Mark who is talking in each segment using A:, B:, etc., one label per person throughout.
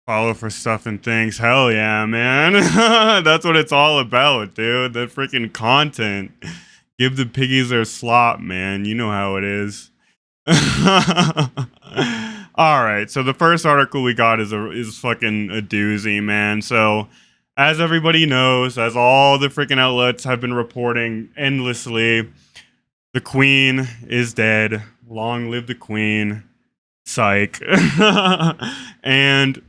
A: Follow for stuff and things. Hell yeah, man. That's what it's all about, dude. The freaking content. Give the piggies their slop, man. You know how it is. All right. So the first article we got is fucking a doozy, man. So as everybody knows, as all the freaking outlets have been reporting endlessly, the queen is dead. Long live the queen. Psych. And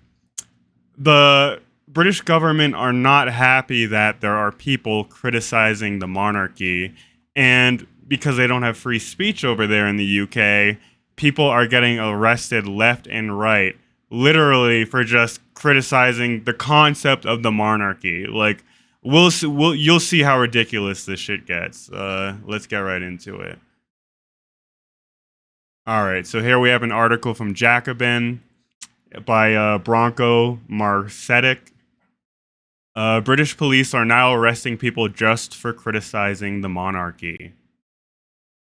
A: the British government are not happy that there are people criticizing the monarchy. And because they don't have free speech over there in the UK, people are getting arrested left and right, literally for just criticizing the concept of the monarchy. Like, you'll see how ridiculous this shit gets. Let's get right into it. All right, so here we have an article from Jacobin by Bronco Marcetic. British police are now arresting people just for criticizing the monarchy.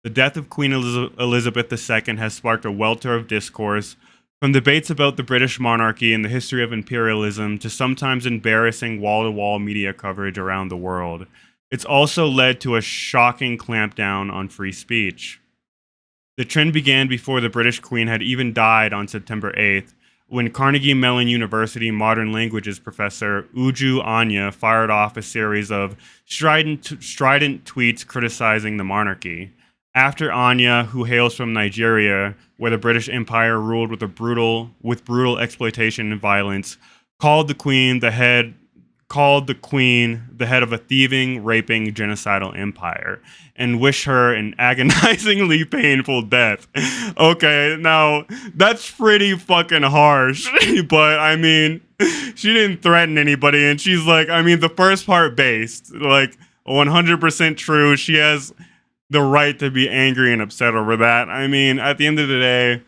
A: The death of Queen Elizabeth II has sparked a welter of discourse, from debates about the British monarchy and the history of imperialism to sometimes embarrassing wall to wall media coverage around the world. It's also led to a shocking clampdown on free speech. The trend began before the British Queen had even died on September 8th, when Carnegie Mellon University modern languages professor Uju Anya fired off a series of strident tweets criticizing the monarchy. After Anya, who hails from Nigeria, where the British Empire ruled with brutal exploitation and violence, called the Queen the head of a thieving, raping, genocidal empire, and wish her an agonizingly painful death. Okay, now that's pretty fucking harsh, but I mean, she didn't threaten anybody, and she's like, I mean, the first part based, like 100% true. She has the right to be angry and upset over that. I mean, at the end of the day,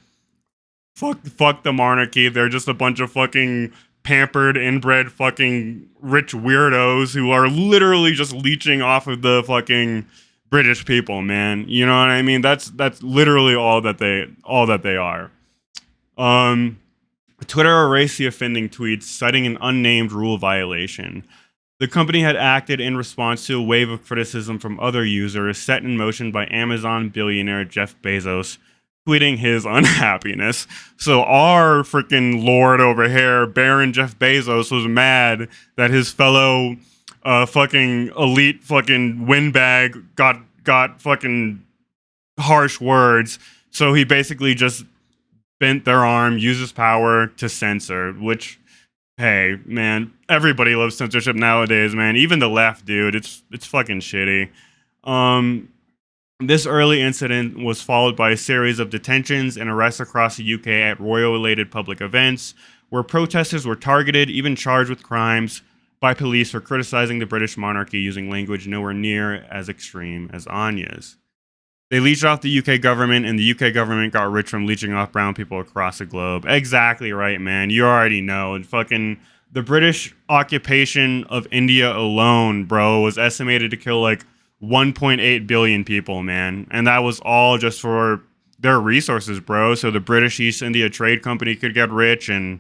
A: fuck the monarchy. They're just a bunch of fucking pampered, inbred, fucking rich weirdos who are literally just leeching off of the fucking British people, man. You know what I mean? That's literally all that they are. Um, Twitter erased the offending tweets, citing an unnamed rule violation. The company had acted in response to a wave of criticism from other users set in motion by Amazon billionaire Jeff Bezos, tweeting his unhappiness. So our freaking lord over here, Baron Jeff Bezos, was mad that his fellow fucking elite fucking windbag got fucking harsh words. So he basically just bent their arm, used his power to censor, which, hey, man, everybody loves censorship nowadays, man. Even the left, dude. It's fucking shitty. Um, this early incident was followed by a series of detentions and arrests across the UK at royal-related public events, where protesters were targeted, even charged with crimes, by police for criticizing the British monarchy using language nowhere near as extreme as Anya's. They leached off the UK government, and the UK government got rich from leeching off brown people across the globe. Exactly right, man. You already know. And fucking the British occupation of India alone, bro, was estimated to kill like 1.8 billion people, man. And that was all just for their resources, bro. So the British East India Trade Company could get rich, and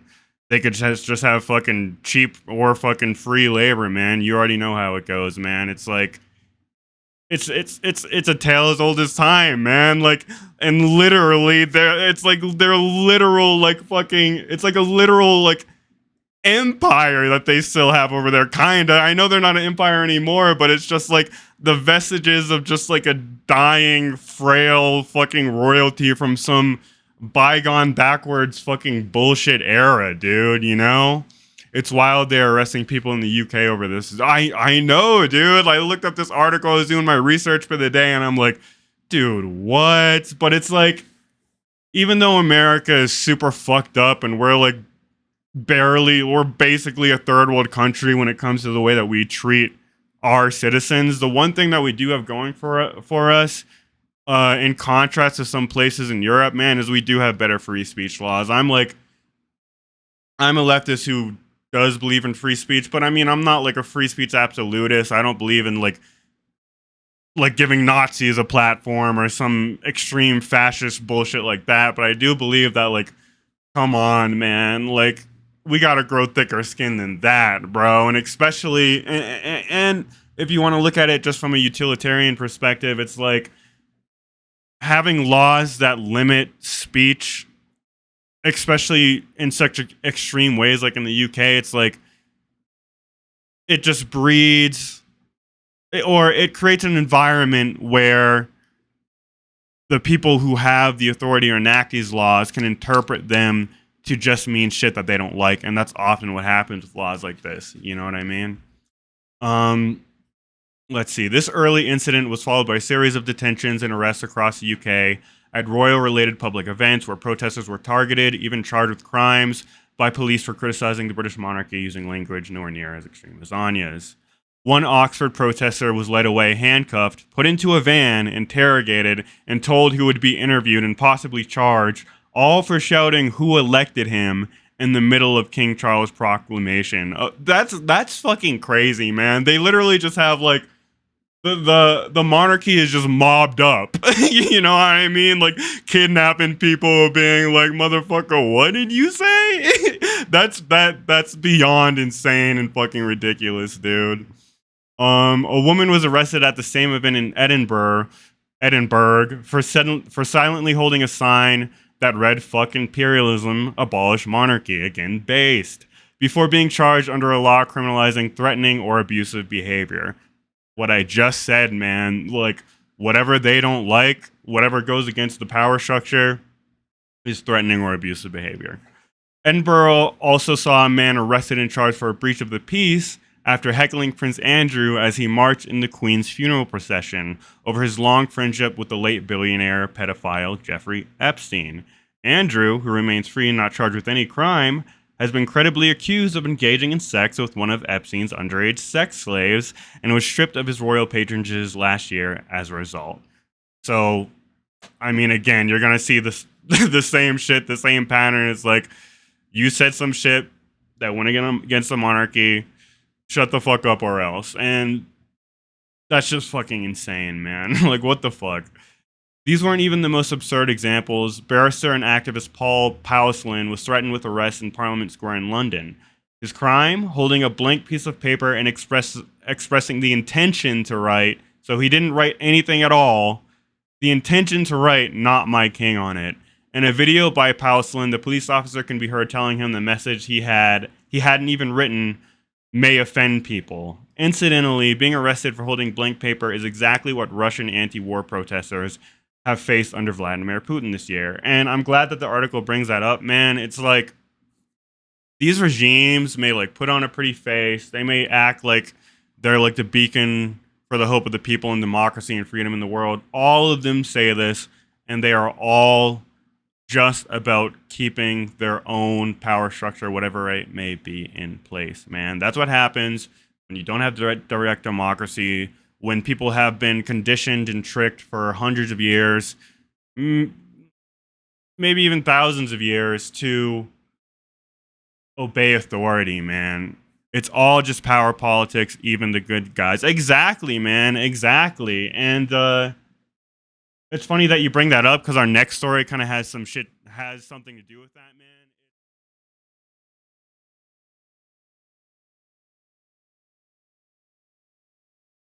A: they could just have fucking cheap or fucking free labor, man. You already know how it goes, man. It's like it's a tale as old as time, man. Like, and literally, they're literal like fucking. It's like a literal like empire that they still have over there. Kinda. I know they're not an empire anymore, but it's just like the vestiges of just like a dying, frail fucking royalty from some bygone, backwards fucking bullshit era, dude. You know. It's wild they're arresting people in the UK over this. I know, dude. I looked up this article. I was doing my research for the day, and I'm like, dude, what? But it's like, even though America is super fucked up and we're basically a third world country when it comes to the way that we treat our citizens, the one thing that we do have going for us, in contrast to some places in Europe, man, is we do have better free speech laws. I'm a leftist who does believe in free speech, but I mean, I'm not like a free speech absolutist. I don't believe in like giving Nazis a platform or some extreme fascist bullshit like that. But I do believe that, like, come on, man, like, we gotta grow thicker skin than that, bro. And especially, and if you want to look at it just from a utilitarian perspective, it's like having laws that limit speech, especially in such extreme ways, like in the UK. It's like it just breeds, or it creates an environment where the people who have the authority or enact these laws can interpret them to just mean shit that they don't like, and that's often what happens with laws like this. You know what I mean? Um, let's see. This early incident was followed by a series of detentions and arrests across the UK at royal-related public events where protesters were targeted, even charged with crimes by police for criticizing the British monarchy using language nowhere near as extreme as Anya's. One Oxford protester was led away handcuffed, put into a van, interrogated, and told he would be interviewed and possibly charged, all for shouting who elected him in the middle of King Charles' proclamation. That's fucking crazy, man. They literally just have like the monarchy is just mobbed up. You know what I mean? Like kidnapping people, being like, motherfucker, what did you say? That's beyond insane and fucking ridiculous, dude. A woman was arrested at the same event in Edinburgh, for silently holding a sign that read "Fuck imperialism, abolish monarchy," again based, before being charged under a law criminalizing threatening or abusive behavior. What I just said, man, like whatever they don't like, whatever goes against the power structure, is threatening or abusive behavior. Edinburgh also saw a man arrested and charged for a breach of the peace after heckling Prince Andrew as he marched in the Queen's funeral procession over his long friendship with the late billionaire pedophile Jeffrey Epstein. Andrew, who remains free and not charged with any crime, has been credibly accused of engaging in sex with one of Epstein's underage sex slaves and was stripped of his royal patronages last year as a result. So, I mean, again, you're going to see this, the same shit, the same pattern. It's like, you said some shit that went against the monarchy, shut the fuck up or else. And that's just fucking insane, man. Like, what the fuck? These weren't even the most absurd examples. Barrister and activist Paul Powslin was threatened with arrest in Parliament Square in London. His crime? Holding a blank piece of paper and expressing the intention to write, so he didn't write anything at all, the intention to write "Not My King" on it. In a video by Powslin, the police officer can be heard telling him the message he hadn't even written may offend people. Incidentally, being arrested for holding blank paper is exactly what Russian anti-war protesters have faced under Vladimir Putin this year. And I'm glad that the article brings that up, man. It's like these regimes may like put on a pretty face. They may act like they're like the beacon for the hope of the people and democracy and freedom in the world. All of them say this, and they are all just about keeping their own power structure, whatever it may be, in place, man. That's what happens when you don't have direct democracy, when people have been conditioned and tricked for hundreds of years, maybe even thousands of years, to obey authority, man. It's all just power politics, even the good guys. Exactly, man. Exactly. And it's funny that you bring that up because our next story kind of has something to do with that, man.